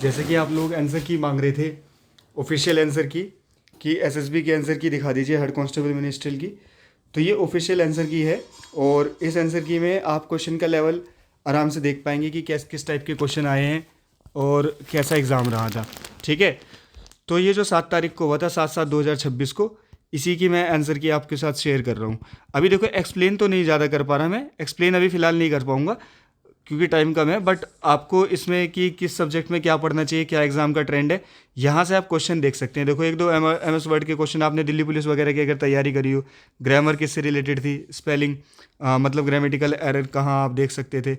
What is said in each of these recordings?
जैसे कि आप लोग आंसर की मांग रहे थे, ऑफिशियल आंसर की, कि एसएसबी के आंसर की दिखा दीजिए, हेड कांस्टेबल मिनिस्ट्रियल की। तो ये ऑफिशियल आंसर की है, और इस आंसर की में आप क्वेश्चन का लेवल आराम से देख पाएंगे कि किस किस टाइप के क्वेश्चन आए हैं और कैसा एग्ज़ाम रहा था। ठीक है। तो ये जो 7 तारीख को हुआ था, 7/7/2026 को, इसी की मैं आंसर की आपके साथ शेयर कर रहा हूँ। अभी देखो, एक्सप्लेन तो नहीं ज़्यादा कर पा रहा, मैं एक्सप्लेन अभी फ़िलहाल नहीं कर पाऊँगा क्योंकि टाइम कम है, बट आपको इसमें कि किस सब्जेक्ट में क्या पढ़ना चाहिए, क्या एग्जाम का ट्रेंड है, यहाँ से आप क्वेश्चन देख सकते हैं। देखो, एक दो एम एस वर्ड के क्वेश्चन आपने दिल्ली पुलिस वगैरह की अगर तैयारी करी हो, ग्रामर किससे रिलेटेड थी, स्पेलिंग, मतलब ग्रामेटिकल एरर कहाँ आप देख सकते थे।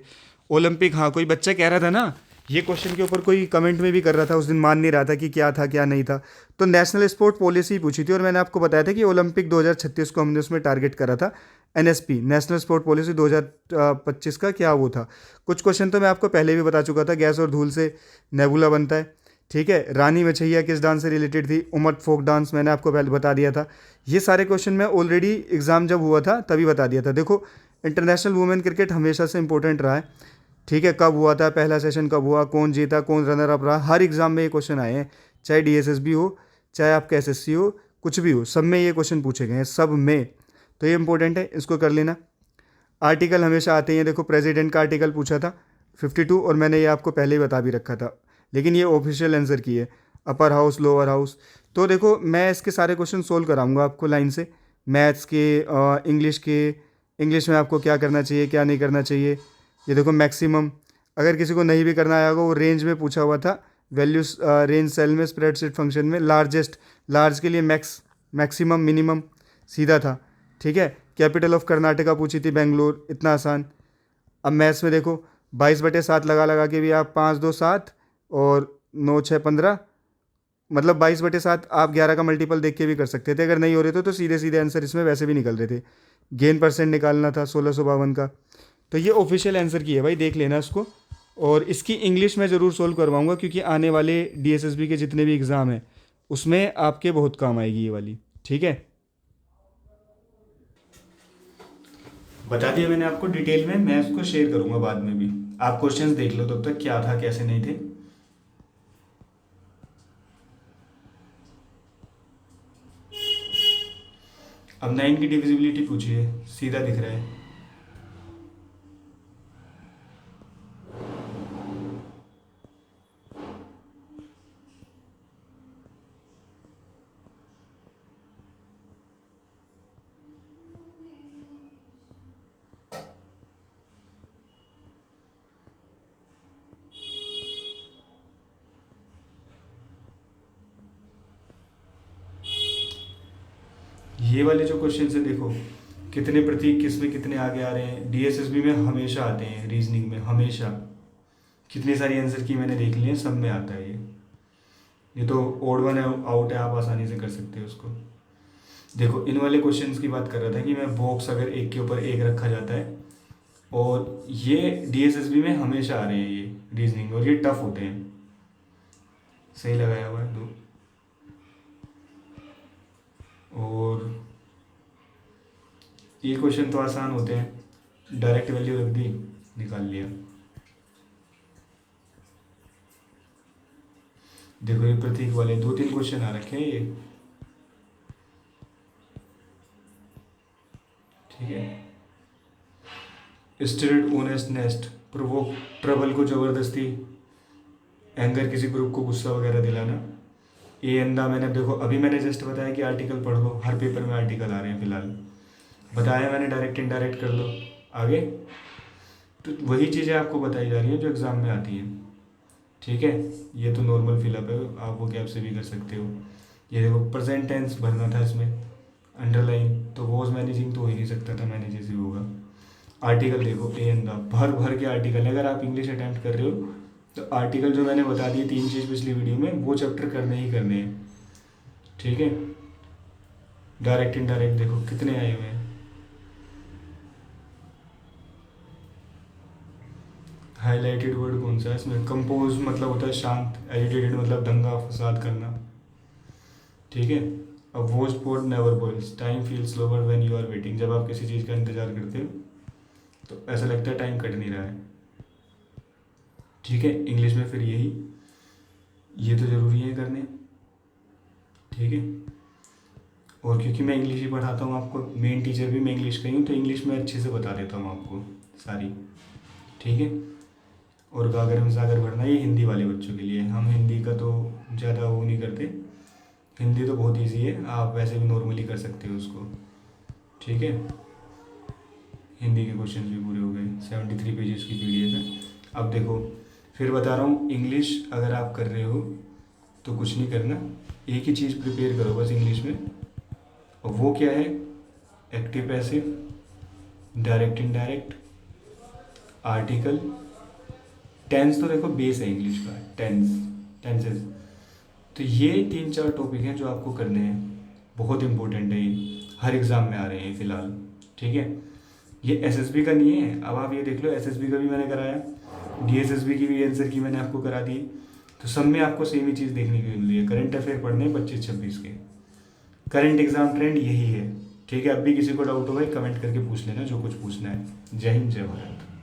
ओलंपिक, हाँ कोई बच्चा कह रहा था ना, ये क्वेश्चन के ऊपर कोई कमेंट में भी कर रहा था उस दिन, मान नहीं रहा था कि क्या था क्या नहीं था। तो नेशनल स्पोर्ट पॉलिसी पूछी थी, और मैंने आपको बताया था कि ओलंपिक 2036 को हमने उसमें टारगेट करा था। एनएसपी, नेशनल स्पोर्ट पॉलिसी 2025 का क्या वो था। कुछ क्वेश्चन तो मैं आपको पहले भी बता चुका था, गैस और धूल से नेबुला बनता है। ठीक है। रानी मछैया किस डांस से रिलेटेड थी, उमट फोक डांस, मैंने आपको पहले बता दिया था। ये सारे क्वेश्चन मैं ऑलरेडी एग्ज़ाम जब हुआ था तभी बता दिया था। देखो, इंटरनेशनल वुमेन क्रिकेट हमेशा से इंपॉर्टेंट रहा है। ठीक है। कब हुआ था, पहला सेशन कब हुआ, कौन जीता, कौन रनर अप रहा, हर एग्ज़ाम में ये क्वेश्चन आए हैं। चाहे डीएसएसबी हो, चाहे आपका एसएससी हो, कुछ भी हो, सब में ये क्वेश्चन पूछे गए हैं, सब में। तो ये इंपॉर्टेंट है, इसको कर लेना। आर्टिकल हमेशा आते हैं, देखो प्रेसिडेंट का आर्टिकल पूछा था 52, और मैंने ये आपको पहले ही बता भी रखा था, लेकिन ये ऑफिशियल आंसर की है। Upper house, lower house. तो देखो, मैं इसके सारे क्वेश्चन सोल्व कराऊंगा आपको लाइन से, मैथ्स के, इंग्लिश के। इंग्लिश में आपको क्या करना चाहिए, क्या नहीं करना चाहिए। ये देखो, मैक्सिमम, अगर किसी को नहीं भी करना आया होगा, वो रेंज में पूछा हुआ था। वैल्यूज रेंज सेल में, स्प्रेडशीट फंक्शन में, लार्जेस्ट, लार्ज के लिए मैक्स, मैक्सिमम, मिनिमम, सीधा था। ठीक है। कैपिटल ऑफ कर्नाटका पूछी थी, बेंगलोर, इतना आसान। अब मैथ्स में देखो, 22/7 लगा लगा के भी आप 5 2 7 और 9 6 15, मतलब 22/7 आप 11 का मल्टीपल देख के भी कर सकते थे, अगर नहीं हो रहे तो सीधे सीधे आंसर इसमें वैसे भी निकल रहे थे। गेन परसेंट निकालना था 1652 का। तो ये ऑफिशियल आंसर की है भाई, देख लेना इसको। और इसकी इंग्लिश में ज़रूर सोल्व करवाऊंगा, क्योंकि आने वाले डीएसएसबी के जितने भी एग्ज़ाम हैं उसमें आपके बहुत काम आएगी ये वाली। ठीक है। बता दिया मैंने आपको डिटेल में, मैं उसको शेयर करूंगा बाद में भी। आप क्वेश्चंस देख लो तब तक, क्या था कैसे नहीं थे। अब 9 की डिविजिबिलिटी पूछी है, सीधा दिख रहा है। ये वाले जो क्वेश्चन है देखो, कितने प्रतीक किस में कितने आगे आ रहे हैं, डीएसएसबी में हमेशा आते हैं, रीजनिंग में हमेशा। कितनी सारी आंसर की मैंने देख ली है, सब में आता है ये तो ओड वन आउट है, आप आसानी से कर सकते हो उसको। देखो, इन वाले क्वेश्चंस की बात कर रहा था कि मैं बॉक्स अगर एक के ऊपर एक रखा जाता है, और ये डीएसएसबी में हमेशा आ रहे हैं ये रीजनिंग, और ये टफ होते हैं। सही लगाया हुआ है दो। और ये क्वेश्चन तो आसान होते हैं, डायरेक्ट वैल्यू रख दी, निकाल लिया। देखो, ये प्रतीक वाले 2 3 क्वेश्चन आ रखे हैं ये। ठीक है। Stirred honest nest, provoke, trouble को ज़बरदस्ती, एंगर किसी ग्रुप को गुस्सा वगैरह दिलाना। ये अंदा, मैंने देखो अभी मैंने जस्ट बताया कि आर्टिकल पढ़ लो, हर पेपर में आर्टिकल आ रहे हैं फिलहाल। बताया मैंने, डायरेक्ट इनडायरेक्ट कर लो आगे। तो वही चीज़ें आपको बताई जा रही हैं जो एग्ज़ाम में आती हैं। ठीक है। ये तो नॉर्मल फिलअप है, आप वो गैप से भी कर सकते हो। ये देखो, प्रेजेंट टेंस भरना था इसमें, अंडरलाइन, तो वॉज मैनेजिंग तो हो ही नहीं सकता था, मैनेज ही होगा। आर्टिकल देखो, ए एंड द, भर भर के आर्टिकल है। अगर आप इंग्लिश अटैम्प्ट कर रहे हो तो आर्टिकल जो मैंने बता दिए 3 चीज़ पिछली वीडियो में, वो चैप्टर करने ही करने हैं। ठीक है। डायरेक्ट इनडायरेक्ट देखो कितने आए हुए हैं। हाईलाइटेड वर्ड कौन सा है इसमें, कंपोज मतलब होता है शांत, एजिटेटेड मतलब दंगा फसाद करना। ठीक है। अब वो sport never boils, time feel slower when you are waiting, जब आप किसी चीज़ का इंतजार करते हो तो ऐसा लगता है टाइम कट नहीं रहा है। ठीक है। इंग्लिश में फिर यही। ये तो ज़रूरी है करने, ठीक है। और क्योंकि मैं इंग्लिश ही पढ़ाता हूँ आपको, मेन टीचर भी मैं इंग्लिश का ही हूँ, तो इंग्लिश में अच्छे से बता देता हूँ आपको सारी, ठीक है। और गागर में सागर भरना ये हिंदी वाले बच्चों के लिए, हम हिंदी का तो ज़्यादा वो नहीं करते। हिंदी तो बहुत इजी है, आप वैसे भी नॉर्मली कर सकते हो उसको, ठीक है। हिंदी के क्वेश्चन भी पूरे हो गए, 73 पेजेस की PDF है। अब देखो, फिर बता रहा हूँ, इंग्लिश अगर आप कर रहे हो तो कुछ नहीं करना, एक ही चीज़ प्रिपेयर करो बस इंग्लिश में, और वो क्या है, active passive, direct indirect, article, tense तो देखो बेस है इंग्लिश का, टेंसेस। तो ये 3-4 टॉपिक हैं जो आपको करने हैं, बहुत इंपॉर्टेंट है ये, हर एग्ज़ाम में आ रहे हैं फ़िलहाल, ठीक है। ये SSB का नहीं है, अब आप ये देख लो, SSB का भी मैंने कराया, DSSB की भी आंसर की मैंने आपको करा दी, तो सब में आपको सेम ही चीज़ देखने को मिल रही है। करंट अफेयर पढ़ने 25-26 के, करंट एग्जाम ट्रेंड यही है, ठीक है। अब भी किसी को डाउट हो भाई कमेंट करके पूछ लेना जो कुछ पूछना है। जय हिंद, जय भारत।